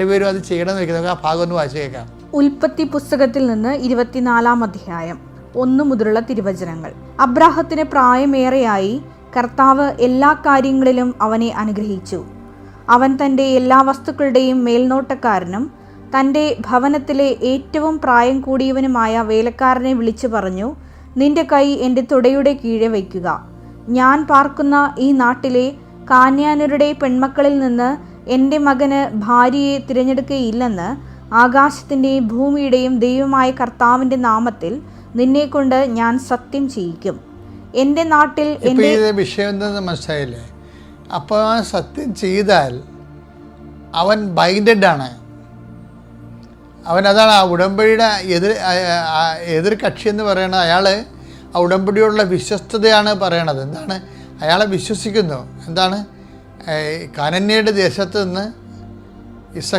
പേരും അത് ചെയ്യണമെന്ന് വെക്കുന്നത്. ആ ഭാഗം ഒന്ന് വായിച്ചു കേൾക്കാം. ഉൽപ്പത്തി പുസ്തകത്തിൽ നിന്ന് 24-ാം അധ്യായം 1 മുതലുള്ള തിരുവചനങ്ങൾ. അബ്രാഹത്തിന് പ്രായമേറെയായി. കർത്താവ് എല്ലാ കാര്യങ്ങളിലും അവനെ അനുഗ്രഹിച്ചു. അവൻ തൻ്റെ എല്ലാ വസ്തുക്കളുടെയും മേൽനോട്ടക്കാരനും തൻ്റെ ഭവനത്തിലെ ഏറ്റവും പ്രായം കൂടിയവനുമായ വേലക്കാരനെ വിളിച്ചു പറഞ്ഞു, നിന്റെ കൈ എൻ്റെ തുടയുടെ കീഴെ വയ്ക്കുക. ഞാൻ പാർക്കുന്ന ഈ നാട്ടിലെ കാന്യാനരുടെ പെൺമക്കളിൽ നിന്ന് എൻ്റെ മകന് ഭാര്യയെ തിരഞ്ഞെടുക്കുകയില്ലെന്ന് ആകാശത്തിൻ്റെയും ഭൂമിയുടെയും ദൈവമായ കർത്താവിൻ്റെ നാമത്തിൽ നിന്നെക്കൊണ്ട് ഞാൻ സത്യം ചെയ്യിക്കും. എൻ്റെ നാട്ടിൽ എൻ്റെ വിഷയം എന്തെന്ന് മനസ്സിലായില്ലേ? അപ്പോൾ സത്യം ചെയ്താൽ അവൻ ബൈൻഡഡ് ആണ്. അവൻ അതാണ് ആ ഉടമ്പടിയുടെ എതിർ കക്ഷി എന്ന് പറയുന്നത്. അയാൾ ആ ഉടമ്പടിയോടുള്ള വിശ്വസ്തതയാണ് പറയണത്. എന്താണ്? അയാളെ വിശ്വസിക്കുന്നു. എന്താണ്? കാനന്യയുടെ ദേശത്ത് നിന്ന്